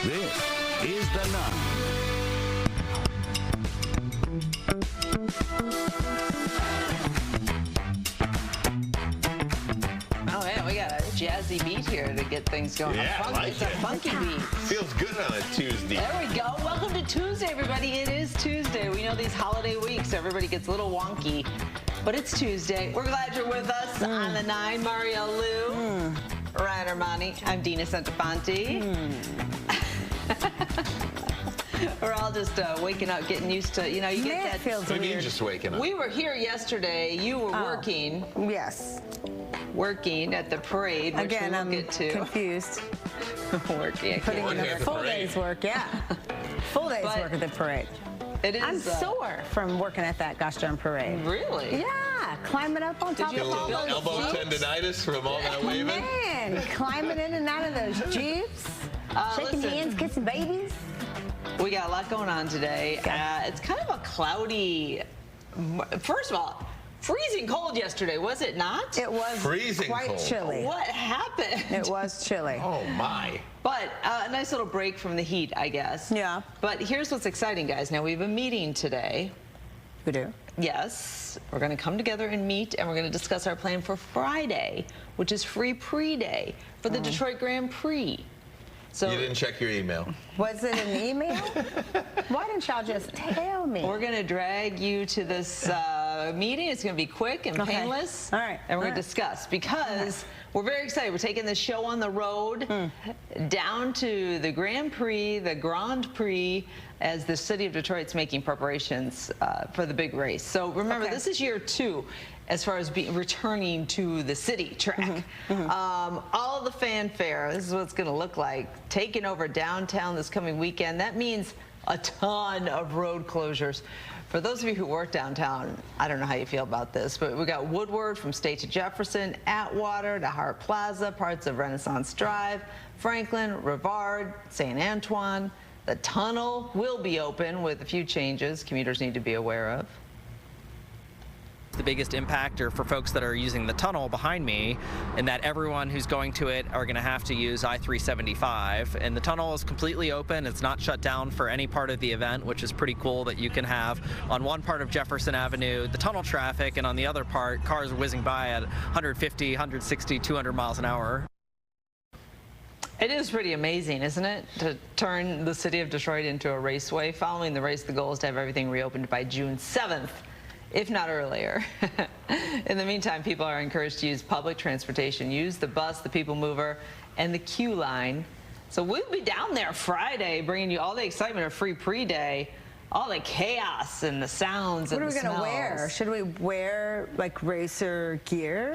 This is The Nine. Oh man, we got a jazzy beat here to get things going. Yeah, I like It's a it. funky beat. Feels good on a Tuesday. There we go. Welcome to Tuesday, everybody. It is Tuesday. We know these holiday weeks, everybody gets a little wonky, but it's Tuesday. We're glad you're with us on The Nine. Mario Lou, Ryan Armani. I'm Dina Santafanti. We're all just waking up, getting used to, you get that. Feels Maybe weird. you're just waking up. We were here yesterday. You were working at the parade, which Again, we will I'm get to. confused. Working. Putting in Working a at the full parade. day's work, yeah. Full day's But work at the parade. It is. I'm sore from working at that gosh darn parade. Really? Yeah, climbing up on top you of Get a all little those elbow jeeps. tendonitis from all that waving. Man, climbing in and out of those jeeps, shaking listen. hands, kissing babies. We got a lot going on today. It's kind of a cloudy. First of all, freezing cold yesterday, was it not? It was Freezing quite cold. chilly. What happened? It was chilly. Oh my. But a nice little break from the heat, I guess. Yeah. But here's what's exciting, guys. Now, we have a meeting today. We do. Yes, we're going to come together and meet, and we're going to discuss our plan for Friday, which is free pre-day for the Detroit Grand Prix. So You didn't check your email. Was it an email? Why didn't y'all just tell me? we're going to drag you to this meeting. It's going to be quick and Okay. painless. All right. And we're All going right. to discuss because we're very excited. We're taking this show on the road down to the Grand Prix, the Grand Prix, as the city of Detroit's making preparations for the big race. So remember, Okay. this is year 2 as far as returning to the city track. All of the fanfare, this is what it's going to look like, taking over downtown this coming weekend. That means a ton of road closures. For those of you who work downtown, I don't know how you feel about this, but we got Woodward from State to Jefferson, Atwater to Hart Plaza, parts of Renaissance Drive, Franklin, Rivard, St. Antoine. The tunnel will be open with a few changes commuters need to be aware of. The biggest impact are for folks that are using the tunnel behind me, and that everyone who's going to it are going to have to use I-375. And the tunnel is completely open. It's not shut down for any part of the event, which is pretty cool that you can have on one part of Jefferson Avenue the tunnel traffic, and on the other part cars whizzing by at 150, 160, 200 miles an hour. It is pretty amazing, isn't it, to turn the city of Detroit into a raceway. Following the race, the goal is to have everything reopened by June 7th. If not earlier. In the meantime, people are encouraged to use public transportation, use the bus, the people mover, and the Q line. So we'll be down there Friday, bringing you all the excitement of free pre-day, all the chaos and the sounds What and are we the going to wear? smells. Should we wear like racer gear?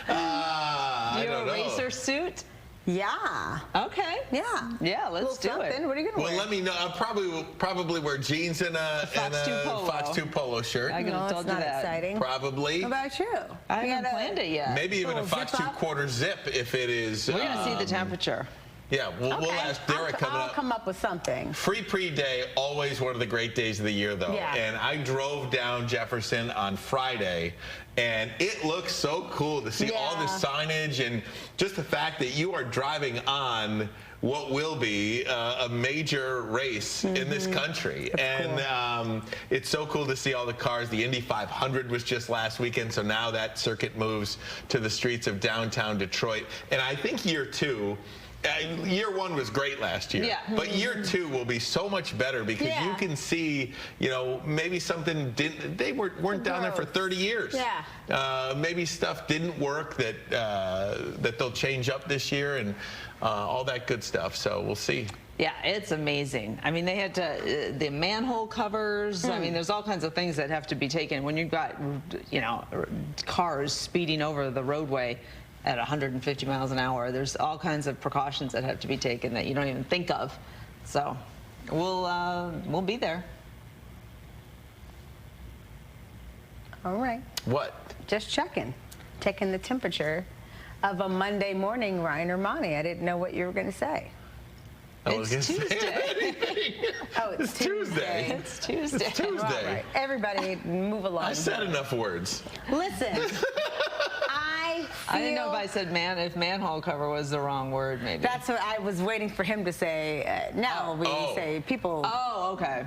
I You don't a know. racer suit? Yeah. Okay. Yeah. Yeah, let's do something. it. What are you going to Well, wear? let me know. I'll probably wear jeans and a Fox 2 polo. Fox 2 polo shirt. I No, told it's you not that. exciting. Probably. How about you? I You haven't got a- planned it yet. Maybe even a little Fox zip up? 2/4 zip if it is. We're going to see the temperature. Yeah, we'll Okay. ask Derek coming I'll up. come up with something. Free pre-day, always one of the great days of the year, though. Yeah. And I drove down Jefferson on Friday, and it looks so cool to see all this Yeah. signage and just the fact that you are driving on what will be a major race in this country. And it's so cool to see all the cars. The Indy 500 was just last weekend, so now that circuit moves to the streets of downtown Detroit. And I think year 2, year 1 was great last year, Yeah. but year 2 will be so much better because Yeah. you can see, maybe something they weren't down there for 30 years. Yeah. Maybe stuff didn't work that they'll change up this year and all that good stuff. So we'll see. Yeah, it's amazing. I mean, they had to, the manhole covers, I mean, there's all kinds of things that have to be taken when you've got, cars speeding over the roadway at 150 miles an hour. There's all kinds of precautions that have to be taken that you don't even think of. So we'll be there. All right. What? Just checking. Taking the temperature of a Monday morning, Ryan Armani. I didn't know what you were going to say. I was It's gonna say Tuesday. anything. Oh, it's Tuesday. It's Tuesday. It's Tuesday. All right. Everybody move along. I said enough words. Listen, I I didn't know if I said if manhole cover was the wrong word, maybe. That's what I was waiting for him to say. Now we say people. Oh, okay.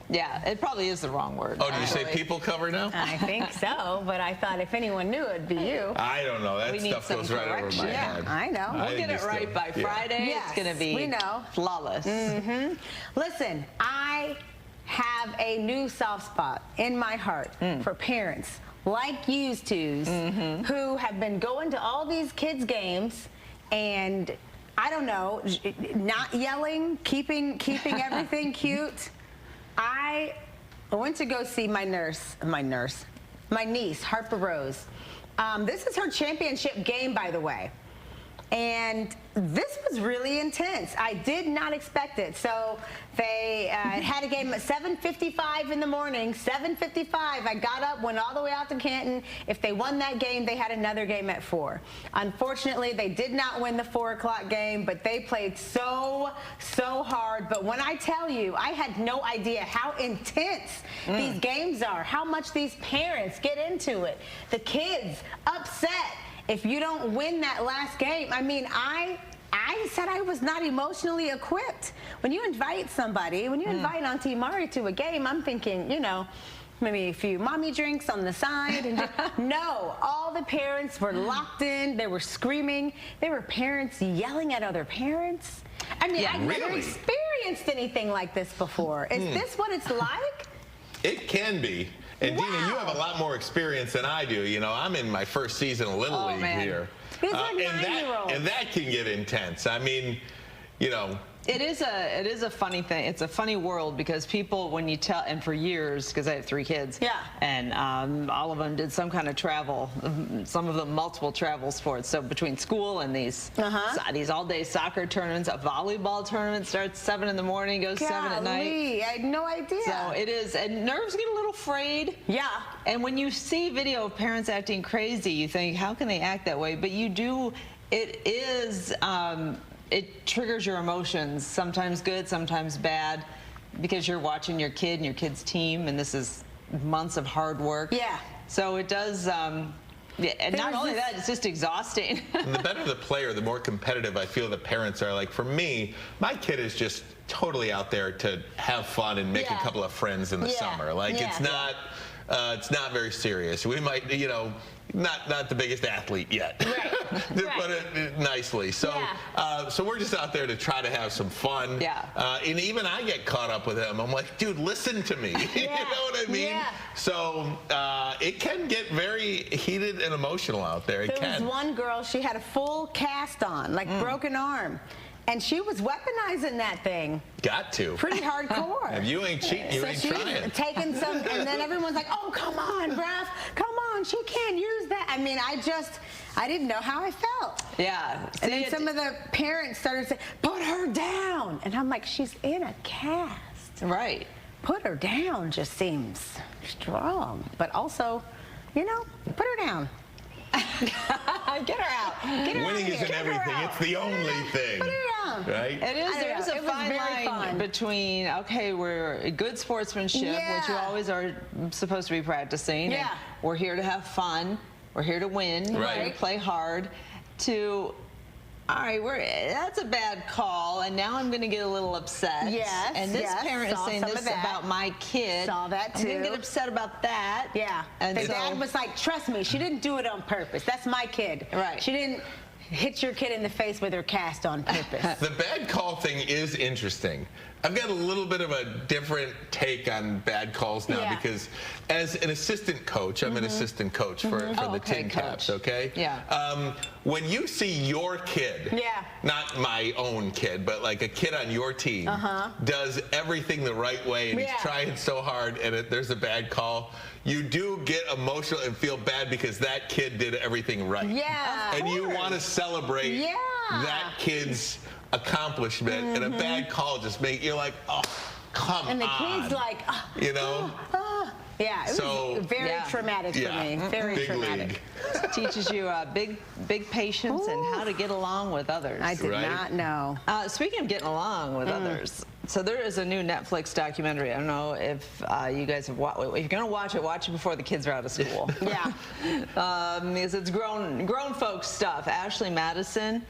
Yeah, it probably is the wrong word. Oh, did you say people cover now? I think so, but I thought if anyone knew, it'd be you. I don't know. That We need stuff some goes right over correction. my Yeah, head. I know. I We'll think get it you right still- by yeah. Friday. Yes, It's going to be we know. flawless. Listen, I have a new soft spot in my heart for parents like yous twos who have been going to all these kids' games and, I don't know, not yelling, keeping everything cute. I went to go see my niece, Harper Rose. This is her championship game, by the way. And this was really intense. I did not expect it. So they had a game at 7:55 in the morning. 7:55. I got up, went all the way out to Canton. If they won that game, they had another game at 4. Unfortunately, they did not win the 4 o'clock game, but they played so hard. But when I tell you, I had no idea how intense these games are, how much these parents get into it. The kids upset if you don't win that last game. I mean, I said I was not emotionally equipped. When you invite somebody, when you invite Auntie Mari to a game, I'm thinking, you know, maybe a few mommy drinks on the side. And no, all the parents were locked in. They were screaming. There were parents yelling at other parents. I mean, I've never Really? experienced anything like this before. Is this what it's like? It can be. And Dina, you have a lot more experience than I do. You know, I'm in my first season of Little League man. here. These are 9-year-olds. And that can get intense. I mean, you know, It is a funny thing. It's a funny world because people, when you tell, and for years, because I have 3 kids, and all of them did some kind of travel, some of them multiple travel sports. So between school and these all-day soccer tournaments, a volleyball tournament starts 7 in the morning, goes 7 at night. Golly, I had no idea. So it is, and nerves get a little frayed. Yeah. And when you see video of parents acting crazy, you think, how can they act that way? But you do, it is, it triggers your emotions, sometimes good, sometimes bad, because you're watching your kid and your kid's team, and this is months of hard work. Yeah. So it does, and not only that, it's just exhausting. And the better the player, the more competitive I feel the parents are. Like for me, my kid is just totally out there to have fun and make a couple of friends in the summer. Like it's not very serious. We might, you know, not the biggest athlete yet, Right. to put it nicely. So, so we're just out there to try to have some fun. Yeah. And even I get caught up with him. I'm like, dude, listen to me. You know what I mean? Yeah. So it can get very heated and emotional out there. It There was can. one girl, she had a full cast on, like broken arm. And she was weaponizing that thing Got to. pretty hardcore. If you ain't cheating, you So ain't she's trying. taking some, and then everyone's like, oh, come on, bruh, come on, she can't use that. I mean, I didn't know how I felt. Yeah. And See, then some of the parents started saying, put her down. And I'm like, she's in a cast. Right. Put her down just seems strong. But also, you know, put her down. Get her out. Get her Winning out of isn't here. Get her everything. out. It's the only thing. Put her down. Right? It is. I There don't is know. a It was fine very line fun. between, okay, we're good sportsmanship, which you Yeah. always are supposed to be practicing. and Yeah. we're here to have fun. We're here to win. We're here to Right. play hard. To, all right, that's a bad call, and now I'm going to get a little upset. Yes, And this yes, parent is saw saying some of this that. about my kid. Saw that I'm going too. to get upset about that. Yeah. And the so, dad was like, trust me, she didn't do it on purpose. That's my kid. Right. She didn't hit your kid in the face with her cast on purpose. The bad call thing is interesting. I've got a little bit of a different take on bad calls now Yeah. because as an assistant coach, I'm an assistant coach for Oh, the okay, Tin coach. Caps, okay? Yeah. When you see your kid, Yeah. not my own kid, but like a kid on your team, does everything the right way and Yeah. he's trying so hard and there's a bad call, you do get emotional and feel bad because that kid did everything right. Yeah. And you want to celebrate Yeah. that kid's accomplishment, and a bad call just make you're like, oh, come on. And the kid's like, you know, Yeah, it was very traumatic for me. Very big traumatic. league. Teaches you big patience and how to get along with others. I did not know. Speaking of getting along with others, so there is a new Netflix documentary. I don't know if you guys have watched. If you're gonna watch it before the kids are out of school. Yeah. Because it's grown folks stuff. Ashley Madison.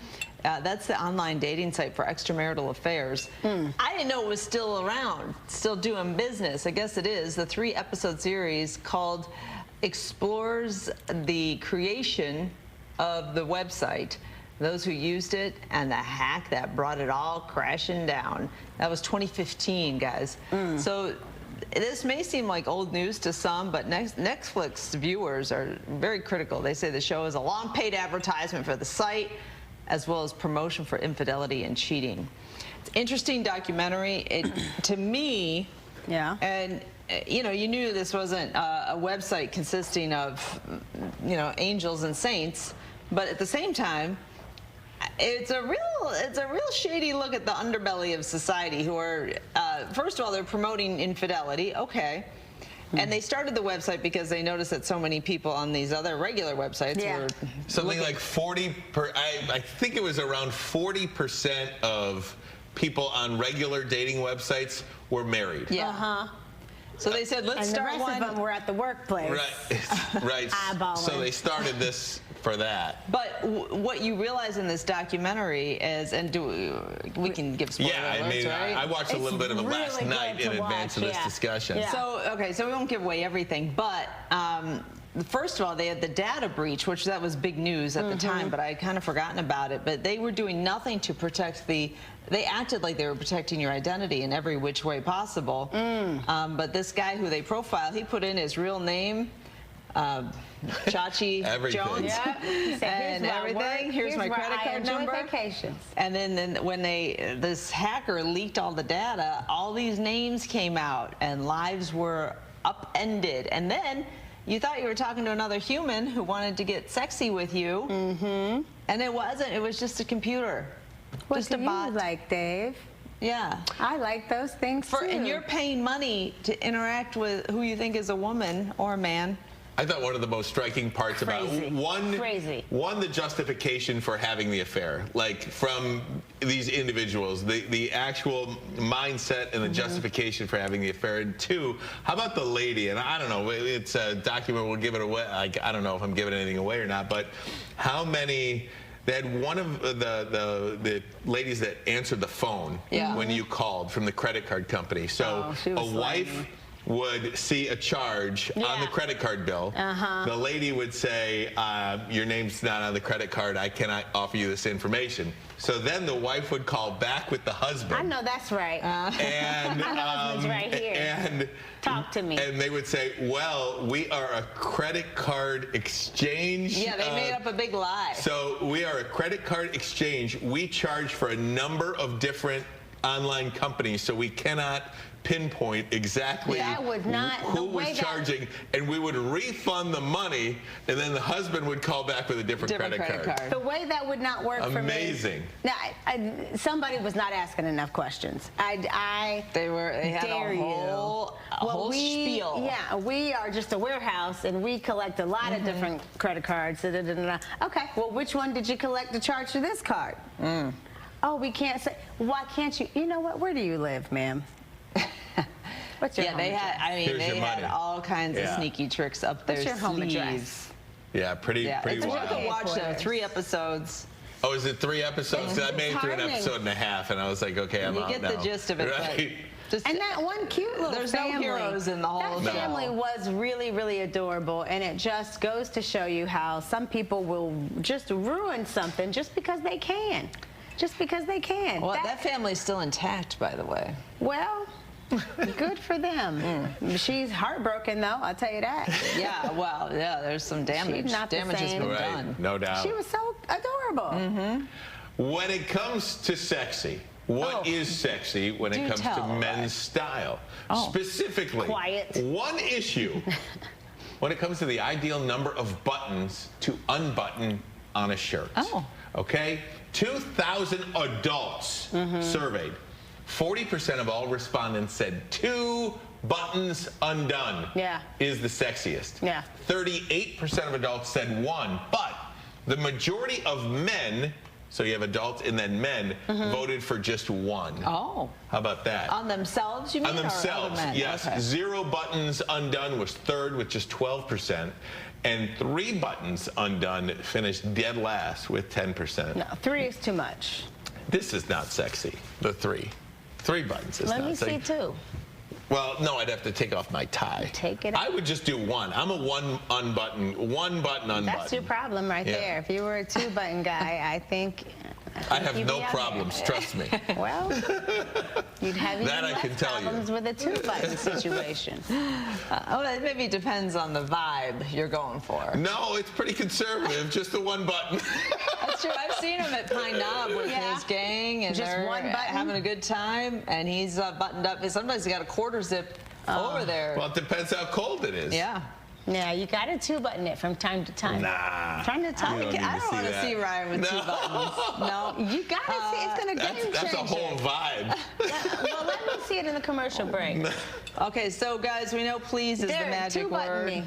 That's the online dating site for extramarital affairs. I didn't know it was still around, still doing business. I guess it is. The 3-episode series called explores the creation of the website, those who used it, and the hack that brought it all crashing down. That was 2015, guys. So this may seem like old news to some, but Netflix viewers are very critical. They say the show is a long paid advertisement for the site, as well as promotion for infidelity and cheating. It's an interesting documentary. To me, and you knew this wasn't a website consisting of, angels and saints, but at the same time, it's a real shady look at the underbelly of society, who are, first of all, they're promoting infidelity, okay. And they started the website because they noticed that so many people on these other regular websites were something like 40. I think it was around 40% of people on regular dating websites were married. Yeah. So they said, let's start one. And the rest of them were at the workplace. Right. Eyeballing. So they started this for that. But what you realize in this documentary is, and we can give spoiler alerts, right? I watched a little bit of it last night in advance of this discussion. Yeah. So we won't give away everything, but first of all, they had the data breach, which that was big news at the time, but I had kind of forgotten about it. But they were doing nothing to protect they acted like they were protecting your identity in every which way possible. But this guy who they profiled, he put in his real name, Chachi Jones, and everything. Here's my credit card number. And then when this hacker leaked all the data, all these names came out and lives were upended. And then you thought you were talking to another human who wanted to get sexy with you, and it wasn't. It was just a computer. What just do a bot. you like, Dave? Yeah. I like those things too. And you're paying money to interact with who you think is a woman or a man. I thought one of the most striking parts about one, the justification for having the affair, like from these individuals, the actual mindset and the justification for having the affair. And two, how about the lady? And I don't know, it's a document, we'll give it away. I don't know if I'm giving anything away or not, but how many? They had one of the ladies that answered the phone when you called from the credit card company. So a wife would see a charge on the credit card bill. The lady would say, your name's not on the credit card, I cannot offer you this information. So then the wife would call back with the husband. I know that's right. And my husband's right here. And talk to me. And they would say, well, we are a credit card exchange. Yeah, they made up a big lie. So we are a credit card exchange. We charge for a number of different online companies, so we cannot pinpoint exactly who was charging, and we would refund the money, and then the husband would call back with a different credit card. The way that would not work for me. Amazing. Now, somebody was not asking enough questions. They had a whole spiel. Yeah, we are just a warehouse, and we collect a lot of different credit cards. Okay, well, which one did you collect to charge for this card? Oh, we can't say. Why can't you? You know what? Where do you live, ma'am? What's your home address? They had all kinds of sneaky tricks up their sleeves. What's your home address? Yeah, pretty wild. You can watch them, 3 episodes. Oh, is it 3 episodes? I made it through an episode and a half, and I was like, okay, I'm out now. You get the gist of it. Right? And that one cute little there's family. No heroes in the whole That family was really, really adorable, and it just goes to show you how some people will just ruin something just because they can. Just because they can. Well, that family's still intact, by the way. Well, good for them. She's heartbroken, though, I'll tell you that. There's some damage. She's not damage has been done. No doubt. She was so adorable. When it comes to sexy, what is sexy when it comes to men's style? Specifically, one issue when it comes to the ideal number of buttons to unbutton on a shirt. Okay? 2,000 adults surveyed. 40% of all respondents said 2 buttons undone Yeah. is the sexiest. Yeah. 38% of adults said 1, but the majority of men, so you have adults and then men, voted for just 1. Oh. How about that? On themselves, you mean? On or themselves, other men? yes. Okay. 0 buttons undone was third with just 12%, and 3 buttons undone finished dead last with 10%. No, 3 is too much. This is not sexy, the 3. 3 buttons is Let not me sexy. see 2. Well, no, I'd have to take off my tie. Take it I off. would just do 1. I'm a 1 button unbutton. That's your problem right Yeah. there. If you were a 2-button guy, I think I have you'd no be out problems, trust me. there. Well, you'd have even That I less can tell you. problems with a 2-button situation. Oh, it maybe depends on the vibe you're going for. No, it's pretty conservative, just the 1 button. That's true. I've seen him at Pine Knob with Yeah. his gang, and Just they're 1 button? having a good time, and he's buttoned up. Sometimes he's got a quarter zip over there. Well, it depends how cold it is. Yeah. Yeah, you got to 2-button it from time to time. Nah. Trying to tell You you. don't need I to don't see want to that. see Ryan with 2 buttons. No. You got to see. It's going to game That's a whole vibe. Well, let me see it in the commercial break. Okay, so guys, we know please is the Derek, magic 2-button word. me.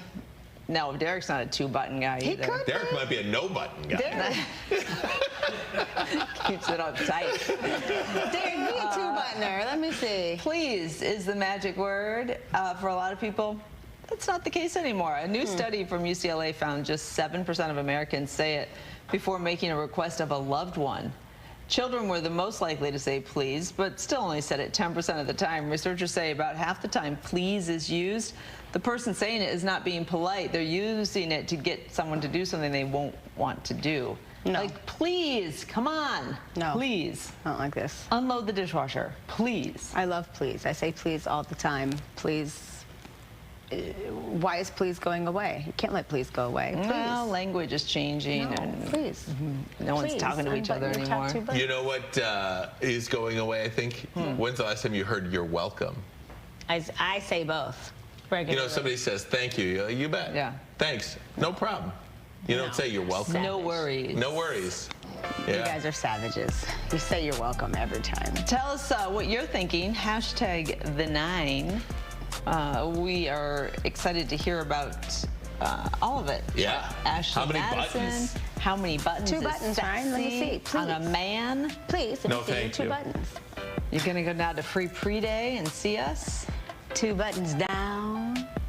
No, Derek's not a 2-button guy He either. could Derek might be a no-button guy. Derek, Keeps it up tight. Derek, be a 2-buttoner. Let me see. Please is the magic word for a lot of people. That's not the case anymore. A new study from UCLA found just 7% of Americans say it before making a request of a loved one. Children were the most likely to say please, but still only said it 10% of the time. Researchers say about half the time please is used, the person saying it is not being polite. They're using it to get someone to do something they won't want to do. No. Like, please, come on. No. Please. I don't like this. Unload the dishwasher. Please. I love please. I say please all the time. Please. Why is please going away? You can't let please go away. Please. Well, language is changing, No, and please. no one's Please, talking to each other unbutton your top anymore. 2 buttons. You know what is going away, I think? When's the last time you heard you're welcome? I say both. You Regularly. know, somebody says thank you. You're like, you bet. Yeah. Thanks. No problem. You don't say you're welcome. No worries. No worries. You Yeah. guys are savages. You say you're welcome every time. Tell us what you're thinking. Hashtag the9. We are excited to hear about all of it. Yeah. Ashley How many Madison. buttons? How many buttons? 2 is buttons, Ryan. Let me sexy see, on a please. man. Please, let No, me see your thank 2 you. buttons. You're gonna go down to Free Pre-Day and see us. 2 buttons down.